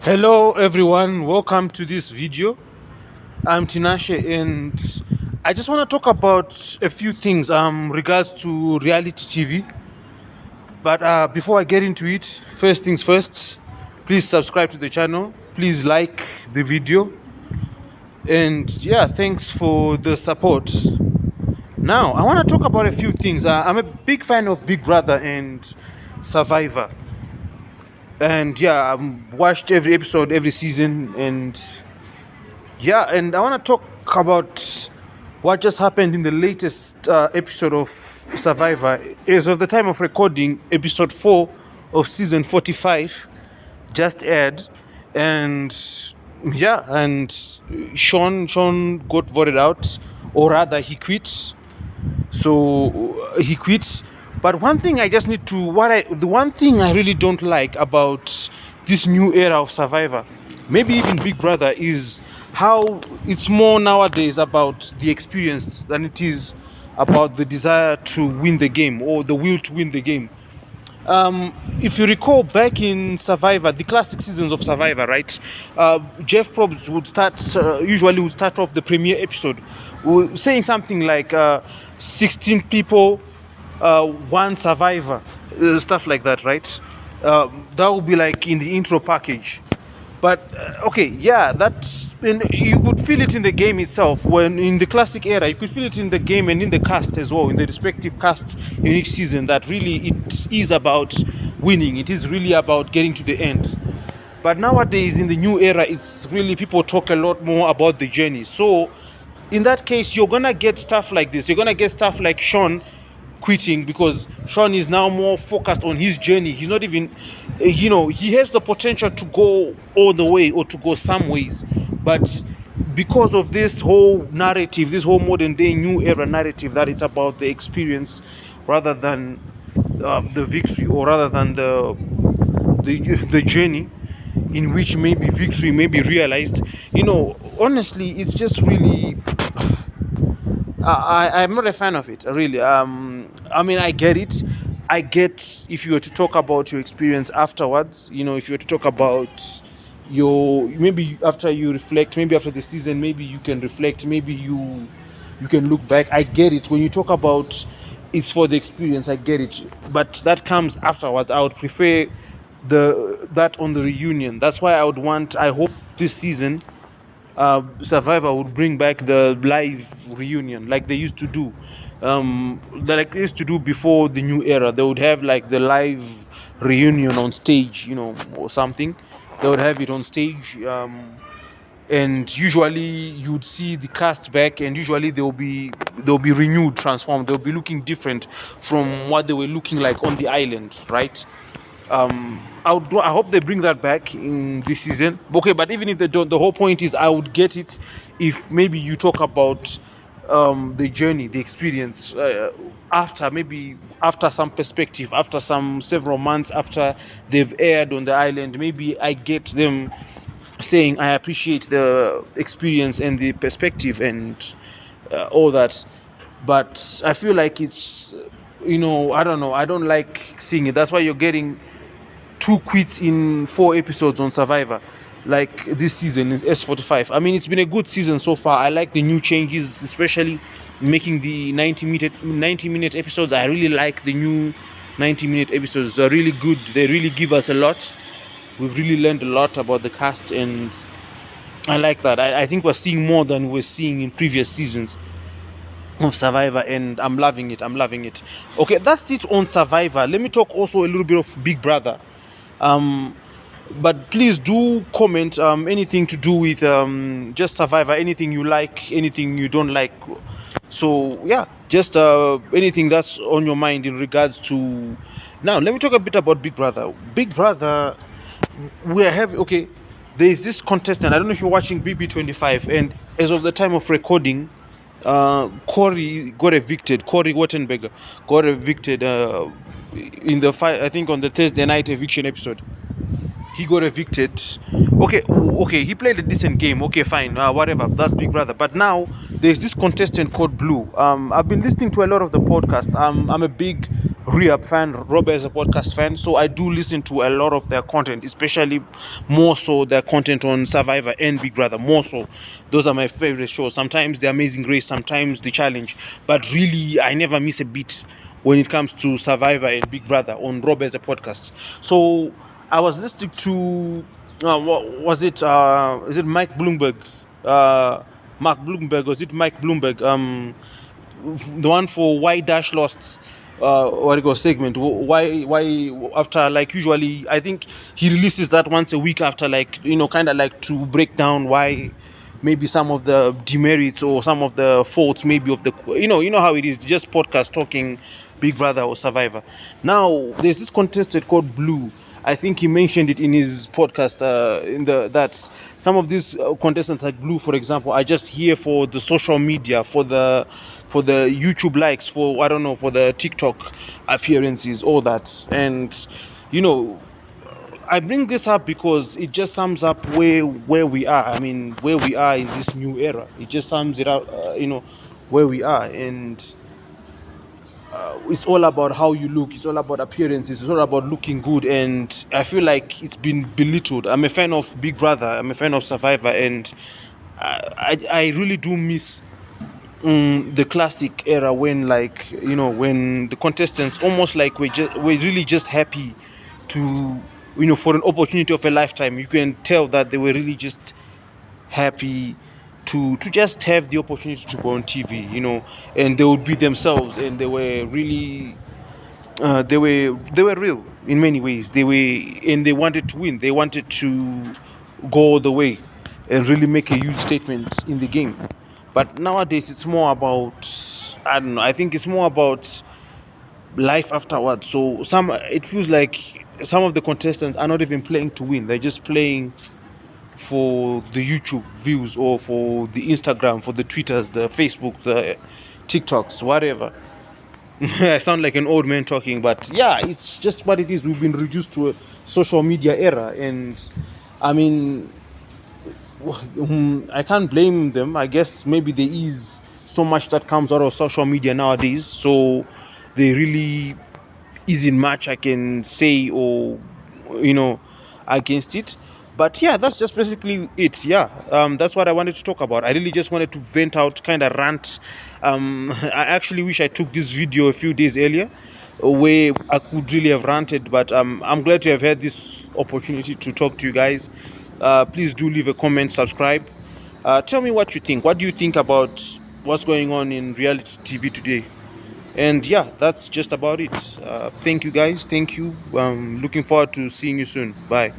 Hello everyone, welcome to this video. I'm Tinashe and I just want to talk about a few things regards to reality TV. But before I get into it, first things first, please subscribe to the channel, please like the video, and yeah, thanks for the support. Now, I want to talk about a few things. I'm a big fan of Big Brother and Survivor. And yeah, I've watched every episode, every season, and yeah, and I want to talk about what just happened in the latest episode of Survivor. As of the time of recording, episode 4 of season 45 just aired, and yeah, and Sean got voted out, or rather, he quit. So he quit. But one thing I just need to the one thing I really don't like about this new era of Survivor, maybe even Big Brother, is how it's more nowadays about the experience than it is about the desire to win the game or the will to win the game. If you recall back in Survivor, the classic seasons of Survivor, right? Jeff Probst would usually would start off the premiere episode saying something like 16 people, one survivor, stuff like that, right? That would be like in the intro package. But okay, yeah, and you could feel it in the game itself. When in the classic era, you could feel it in the game and in the cast as well, in the respective casts in each season. That really it is about winning. It is really about getting to the end. But nowadays, in the new era, it's really people talk a lot more about the journey. So, in that case, you're gonna get stuff like this. You're gonna get stuff like Sean quitting because Sean is now more focused on his journey. He's not even, he has the potential to go all the way or to go some ways, but because of this whole narrative, this whole modern day new era narrative, that it's about the experience rather than the victory, or rather than the journey in which maybe victory may be realized. Honestly, it's just really I'm not a fan of it, really. I mean, I get it. I get if you were to talk about your experience afterwards, if you were to talk about maybe after you reflect, maybe after the season, maybe you can reflect, maybe you can look back. I get it. When you talk about it's for the experience, I get it. But that comes afterwards. I would prefer that on the reunion. That's why I hope this season Survivor would bring back the live reunion like they used to do. Like they used to do before the new era. They would have like the live reunion on stage, or something. They would have it on stage. And usually you'd see the cast back, and usually they'll be renewed, transformed. They'll be looking different from what they were looking like on the island, right? I hope they bring that back in this season. Okay, but even if they don't, the whole point is I would get it if maybe you talk about the journey, the experience, after some perspective, after several months after they've aired on the island. Maybe I get them saying I appreciate the experience and the perspective and all that. But I feel like it's I don't know, I don't like seeing it. That's why you're getting 2 quits in 4 episodes on Survivor, like this season is S45. I mean, it's been a good season so far. I like the new changes, especially making the 90-minute episodes. I really like the new 90-minute episodes. They're really good. They really give us a lot. We've really learned a lot about the cast, and I like that. I think we're seeing more than we're seeing in previous seasons of Survivor, and I'm loving it. Okay, that's it on Survivor. Let me talk also a little bit of Big Brother. But please do comment anything to do with just Survivor, anything you like, anything you don't like. So yeah, just anything that's on your mind in regards to. Now let me talk a bit about Big Brother. Big Brother, there is this contestant. I don't know if you're watching BB25, and as of the time of recording, Corey got evicted. Corey Wattenberger got evicted in the fight. I think on the Thursday night eviction episode, he got evicted. Okay, he played a decent game. Okay, fine, whatever. That's Big Brother. But now there's this contestant called Blue. I've been listening to a lot of the podcasts. I'm a big re-up fan. Robert is a podcast fan, so I do listen to a lot of their content, especially more so their content on Survivor and Big Brother. More so, those are my favorite shows. Sometimes The Amazing Race, sometimes The Challenge, but really, I never miss a beat when it comes to Survivor and Big Brother on Robert as a podcast. So I was listening to what was it? Is it Mike Bloomberg? Mark Bloomberg, or is it Mike Bloomberg? The one for why Dash lost what it goes segment. Why after, like, usually I think he releases that once a week after, like, kind of like to break down why maybe some of the demerits or some of the faults maybe of the, you know how it is, just podcast talking Big Brother or Survivor. Now there's this contestant called Blue. I think he mentioned it in his podcast. In the that some of these contestants, like Blue, for example, are just here for the social media, for the YouTube likes, for, I don't know, for the TikTok appearances, all that. And you know, I bring this up because it just sums up where we are. I mean, where we are in this new era. It just sums it up, where we are. And it's all about how you look. It's all about appearances. It's all about looking good. And I feel like it's been belittled. I'm a fan of Big Brother. I'm a fan of Survivor, and I really do miss the classic era when, like, when the contestants almost like we're really just happy to, for an opportunity of a lifetime. You can tell that they were really just happy to just have the opportunity to go on TV, and they would be themselves, and they were really they were real in many ways. And they wanted to win. They wanted to go all the way and really make a huge statement in the game. But nowadays, it's more about, I don't know. I think it's more about life afterwards. So it feels like some of the contestants are not even playing to win. They're just playing for the YouTube views, or for the Instagram, for the Twitters, the Facebook, the TikToks, whatever. I sound like an old man talking, but yeah, it's just what it is. We've been reduced to a social media era, and I mean, I can't blame them. I guess maybe there is so much that comes out of social media nowadays, so they really isn't much I can say, or you know against it. But yeah, that's just basically it. Yeah, that's what I wanted to talk about. I really just wanted to vent out, kind of rant. I actually wish I took this video a few days earlier, where I could really have ranted. But I'm glad to have had this opportunity to talk to you guys. Please do leave a comment, subscribe. Tell me what you think. What do you think about what's going on in reality TV today? And yeah, that's just about it. Thank you, guys. Thank you. Looking forward to seeing you soon. Bye.